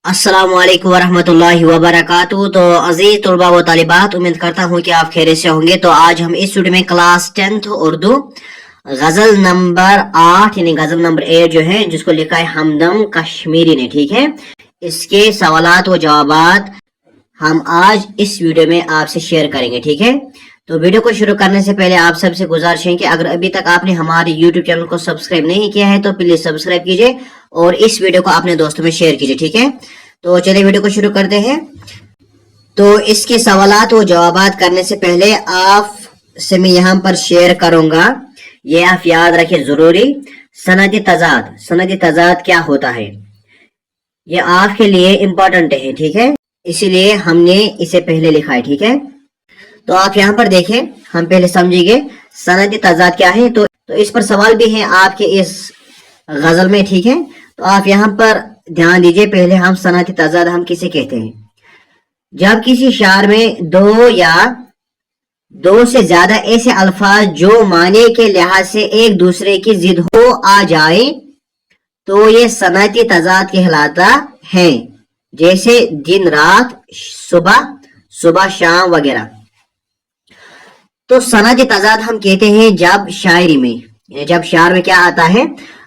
अस्सलाम वालेकुम वरहमतुल्लाहि वबरकातुहू। तो अजीज तलबा व तालिबात, उम्मीद करता हूँ कि आप खैरियत से होंगे। तो आज हम इस वीडियो में क्लास 10th उर्दू गजल नंबर 8 यानी गजल नंबर 8 जो है, जिसको लिखा है हमदम कश्मीरी ने, ठीक है, इसके सवालात व जवाबात हम आज इस वीडियो में आपसे शेयर करेंगे, ठीक है। तो वीडियो को शुरू करने से पहले आप सबसे गुजारिश है कि अगर अभी तक आपने हमारे YouTube चैनल को सब्सक्राइब नहीं किया है तो प्लीज सब्सक्राइब कीजिए और इस वीडियो को अपने दोस्तों में शेयर कीजिए, ठीक है। तो चलिए वीडियो को शुरू करते हैं। तो इसके सवालात व जवाबात करने से पहले आप से मैं यहाँ पर शेयर करूंगा, ये आप याद रखिए जरूरी। सनदी तजाद, सनदी तजाद क्या होता है, ये आपके लिए इम्पोर्टेंट है, ठीक है, इसीलिए हमने इसे पहले लिखा है, ठीक है। तो आप यहाँ पर देखें, हम पहले समझेंगे सनदी तजाद क्या है। तो इस पर सवाल भी है आपके इस गजल में, ठीक है। तो आप यहाँ पर ध्यान दीजिए। पहले हम सनदी तजाद हम किसे कहते हैं, जब किसी शायर में दो या दो से ज्यादा ऐसे अल्फाज जो माने के लिहाज से एक दूसरे की जिद हो आ जाए तो ये सनदी तजाद कहलाता है, जैसे दिन रात, सुबह सुबह शाम वगैरह। तो सनदी तजाद हम कहते हैं जब शायरी में, जब शायर में क्या आता है,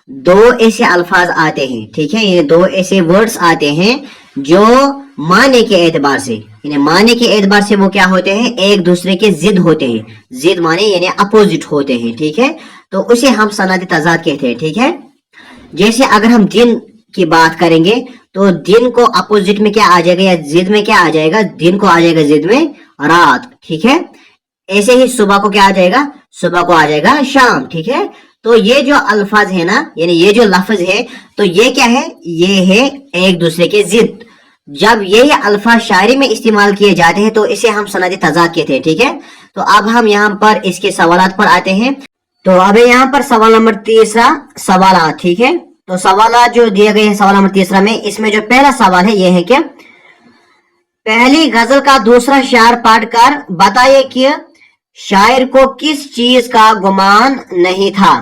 दो ऐसे अल्फाज आते हैं, ठीक है, ये दो ऐसे वर्ड्स आते हैं जो माने के एतबार से, यानी माने के एतबार से वो क्या होते हैं, एक दूसरे के जिद होते हैं। जिद माने यानी अपोजिट होते हैं, ठीक है। तो उसे हम सनदी तजाद कहते हैं, ठीक है। जैसे अगर हम दिन की बात करेंगे तो दिन को अपोजिट में क्या आ जाएगा, या जिद में क्या आ जाएगा, दिन को आ जाएगा जिद में रात, ठीक है। ऐसे ही सुबह को क्या आ जाएगा, सुबह को आ जाएगा शाम, ठीक है। तो ये जो अल्फाज है ना, यानी ये जो लफ्ज है, तो ये क्या है, ये है एक दूसरे के जिद। जब ये अल्फाज शायरी में इस्तेमाल किए जाते हैं तो इसे हम सनदी तजाद कहते हैं, ठीक है। तो अब हम यहाँ पर इसके सवालात पर आते हैं। तो अब यहाँ पर सवाल नंबर 3 सवालात, ठीक है। तो सवालात जो दिए गए हैं सवाल नंबर 3 में, इसमें जो पहला सवाल है ये है कि पहली गजल का दूसरा शायर पढ़कर बताइए कि शायर को किस चीज का गुमान नहीं था।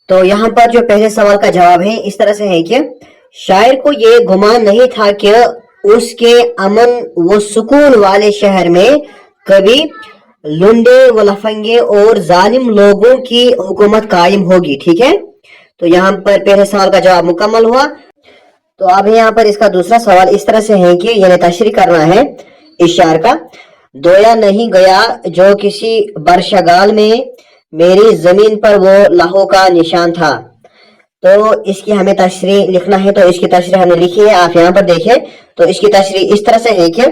तो यहाँ पर जो पहले सवाल का जवाब है इस तरह से है कि शायर को ये गुमान नहीं था कि उसके अमन व सुकून वाले शहर में कभी लुंडे व लफंगे और जालिम लोगों की हुकूमत कायम होगी, ठीक है। तो यहाँ पर पहले सवाल का जवाब मुकम्मल हुआ। तो अब यहाँ पर इसका दूसरा सवाल इस तरह से है कि यानी तशरीह करना है इस शायर का, दोया नहीं गया जो किसी बरशगाल में मेरी जमीन पर वो लहू का निशान था। तो इसकी हमें तशरीह लिखना है, तो इसकी तशरीह हमने लिखी है, आप यहाँ पर देखें। तो इसकी तशरीह इस तरह से है कि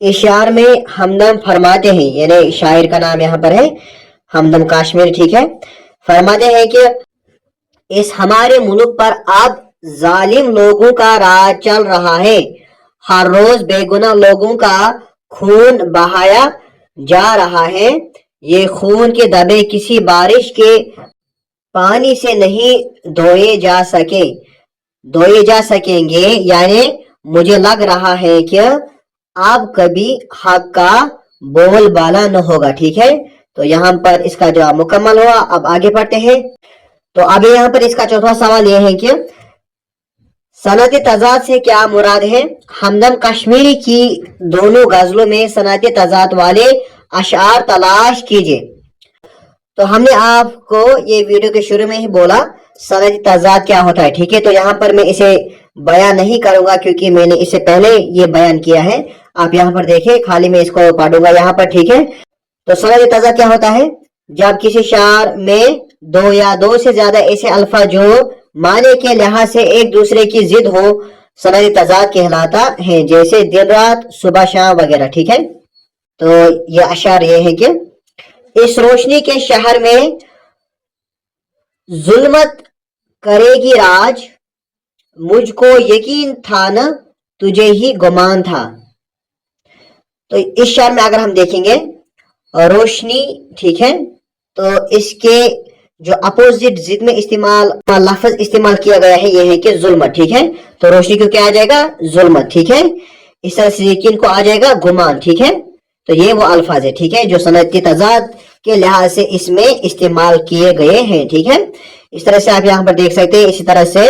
इस शायर में हमदम फरमाते हैं, यानी शायर का नाम यहाँ पर है हमदम कश्मीरी, ठीक है, फरमाते हैं कि इस हमारे मुल्क पर अब जालिम लोगों का राज चल रहा है, हर रोज बेगुनाह लोगों का खून बहाया जा रहा है, ये खून के दबे किसी बारिश के पानी से नहीं धोए जा सकेंगे, यानी मुझे लग रहा है कि अब कभी हक का बोलबाला न होगा, ठीक है। तो यहाँ पर इसका जवाब मुकम्मल हुआ। अब आगे पढ़ते हैं। तो अब यहाँ पर इसका चौथा सवाल यह है कि सनदी तजाद से क्या मुराद है। हमदम कश्मीरी की दोनों गजलों में सनदी तजाद वाले अशआर तलाश कीजिए। तो हमने आपको ये वीडियो के शुरू में ही बोला सनदी तजाद क्या होता है, ठीक है। तो यहाँ पर मैं इसे बयान नहीं करूंगा क्योंकि मैंने इससे पहले ये बयान किया है। आप यहाँ पर देखें, खाली मैं इसको पढ़ूंगा यहाँ पर, ठीक है। तो सनदी तजाद क्या होता है, जब किसी शायर में दो या दो से ज्यादा ऐसे अल्फाज जो माने के लिहाज से एक दूसरे की जिद हो, सनदी तजाद कहलाता है, जैसे दिन रात, सुबह शाम वगैरह, ठीक है। तो ये अशार ये है कि इस रोशनी के शहर में जुल्मत करेगी राज, मुझको यकीन था न तुझे ही गुमान था। तो इस शायर में अगर हम देखेंगे रोशनी, ठीक है, तो इसके जो अपोजिट जिद में इस्तेमाल लफ्ज इस्तेमाल किया गया है ये है कि जुल्मत, ठीक है। तो रोशनी को क्या आ जाएगा, जुल्मत, ठीक है। इस तरह से यकीन को आ जाएगा गुमान, ठीक है। तो ये वो अल्फाज है, ठीक है, जो सनदी तजाद के लिहाज से इसमें इस्तेमाल किए गए हैं, ठीक है। इस तरह से आप यहाँ पर देख सकते हैं। इसी तरह से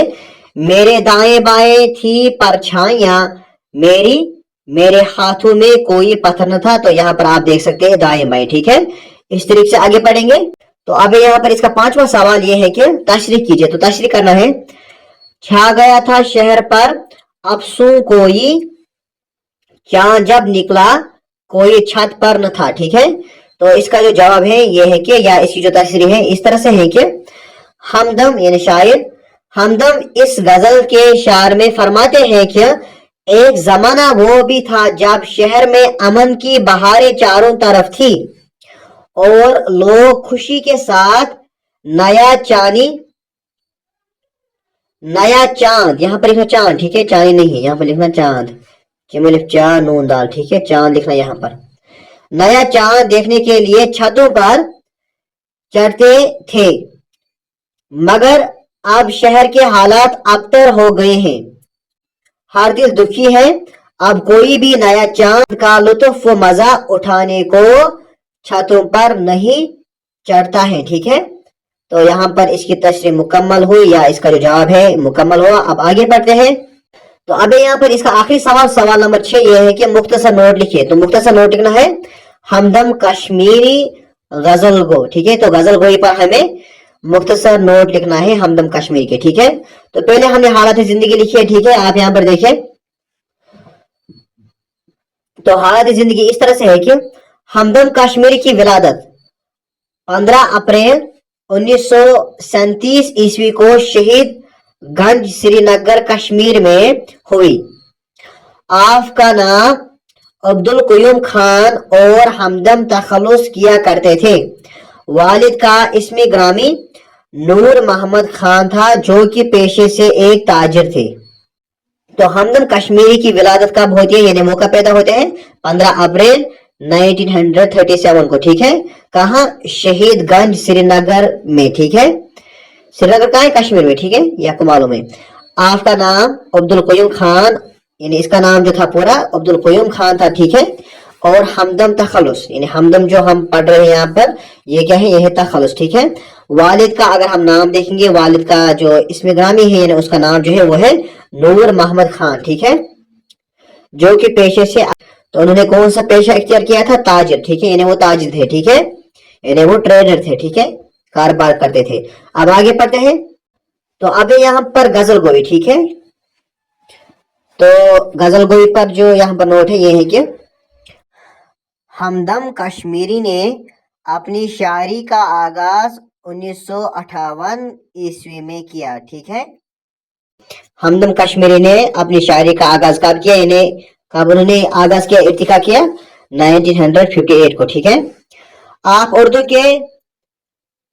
मेरे दाएं बाएं थी परछाइयां, मेरे हाथों में कोई पत्थर न था। तो यहाँ पर आप देख सकते हैं दाएं बाएं, ठीक है। इस तरीके से आगे पढ़ेंगे। तो अब यहाँ पर इसका 5वां सवाल ये है कि तशरीह कीजिए। तो तशरीह करना है, छा गया था शहर पर अफसू कोई, चांद जब निकला कोई छत पर न था, ठीक है। तो इसका जो जवाब है ये है कि, या इसकी जो तशरीह है इस तरह से है कि हमदम यानी शायर, हमदम इस गजल के शार में फरमाते हैं कि एक जमाना वो भी था जब शहर में अमन की बहारें चारों तरफ थी और लोग खुशी के साथ नया चांद, यहाँ पर लिखना चांद, ठीक है, चांदी नहीं है, यहाँ पर लिखना चांद, चार नून दाल, ठीक है, चांद लिखना यहाँ पर। नया चांद देखने के लिए छतों पर चढ़ते थे, मगर अब शहर के हालात अबतर हो गए हैं, हर दिल दुखी है, अब कोई भी नया चांद का लुत्फ व मजा उठाने को छतों पर नहीं चढ़ता है, ठीक है। तो यहाँ पर इसकी तशरीह मुकम्मल हुई, या इसका जो जवाब है मुकम्मल हुआ। अब आगे बढ़ते हैं। तो अब यहाँ पर इसका आखिरी सवाल, सवाल नंबर 6 ये है कि मुख्तसर नोट लिखिए। तो मुख्तसर नोट लिखना है हमदम कश्मीरी गजल गो, ठीक है। तो गजल गोई पर हमें मुख्तसर नोट लिखना है हमदम कश्मीरी के, ठीक है। तो पहले हमने हालात जिंदगी लिखी है, ठीक है, आप यहाँ पर देखिए। तो हालात जिंदगी इस तरह से है कि हमदम कश्मीरी की विलादत 15 अप्रैल 1937 ईस्वी को शहीद गंज श्रीनगर कश्मीर में हुई। आपका नाम अब्दुल कयूम खान और हमदम तखल्लुस किया करते थे। वालिद का इसमें ग्रामी नूर मोहम्मद खान था, जो कि पेशे से एक ताजिर थे। तो हमदम कश्मीरी की विलादत कब होती है, यानी मौका पैदा होते हैं 15 अप्रैल 1937 को, ठीक है। कहाँ, शहीद गंज श्रीनगर में, ठीक है। श्रीनगर कहाँ है, कश्मीर में, ठीक है, ये आपको मालूम है। आपका नाम अब्दुल कयूम खान, यानी इसका नाम जो था पूरा अब्दुल कयूम खान था, ठीक है। और हमदम तखल्लुस, यानी हमदम जो हम पढ़ रहे हैं यहाँ पर ये क्या है, ये है तखल्लुस, ठीक है। वालिद का अगर हम नाम देखेंगे, वालिद का जो इसमें ग्रामी है यानी उसका नाम जो है वो है नूर मोहम्मद खान, ठीक है, जो कि पेशे से, तो उन्होंने कौन सा पेशा इख्तियार किया था, ताजिर, ठीक है, यानी वो ताजिर थे, ठीक है, यानी वो ट्रेडर थे, ठीक है, कारोबार करते थे। अब आगे पढ़ते हैं। तो अब यहाँ पर गजल गोई, ठीक है। तो गजल गोई पर जो यहाँ पर नोट है ये है कि हमदम कश्मीरी ने अपनी शायरी का आगाज 1958 ईस्वी में किया, ठीक है। हमदम कश्मीरी ने अपनी शायरी का आगाज कब किया, यानी कब उन्होंने आगाज किया, इर्तिका किया 1958 को, ठीक है। आप उर्दू के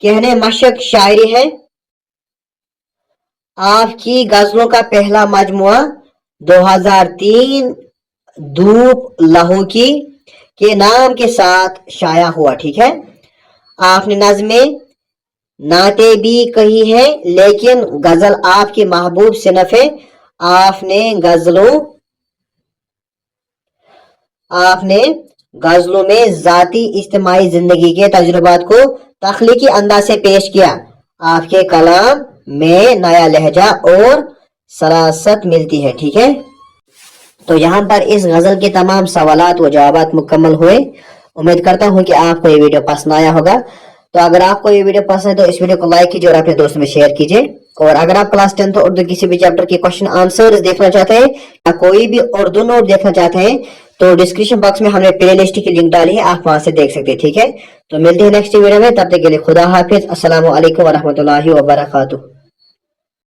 कहने मशक शायरी है। आपकी गजलों का पहला मजमुआ 2003 धूप लहू की के नाम के साथ शाया हुआ, ठीक है। आपने नज़में नाते भी कही है, लेकिन गजल आपकी महबूब सिनफ है। आपने गजलों में जाती इज्तिमाई जिंदगी के तजुर्बात को तख्लीकी अंदाज से पेश किया। आपके कलाम में नया लहजा और सरासत मिलती है, ठीक है। तो यहाँ पर इस गजल के तमाम सवालात व जवाबात मुकम्मल हुए। उम्मीद करता हूँ कि आपको ये वीडियो पसंद आया होगा। तो अगर आपको ये वीडियो पसंद है तो इस वीडियो को लाइक कीजिए और अपने दोस्तों में शेयर कीजिए। और अगर आप क्लास 10 उर्दू किसी भी चैप्टर के क्वेश्चन आंसर्स देखना चाहते हैं या कोई भी उर्दू नोट देखना चाहते हैं तो डिस्क्रिप्शन बॉक्स में हमने प्ले लिस्ट की लिंक डाली है, आप वहां से देख सकते हैं, ठीक है। तो मिलते हैं नेक्स्ट वीडियो में, तब तक के लिए खुदा हाफिज। अस्सलाम वालेकुम व रहमतुल्लाहि व बरकातुहू।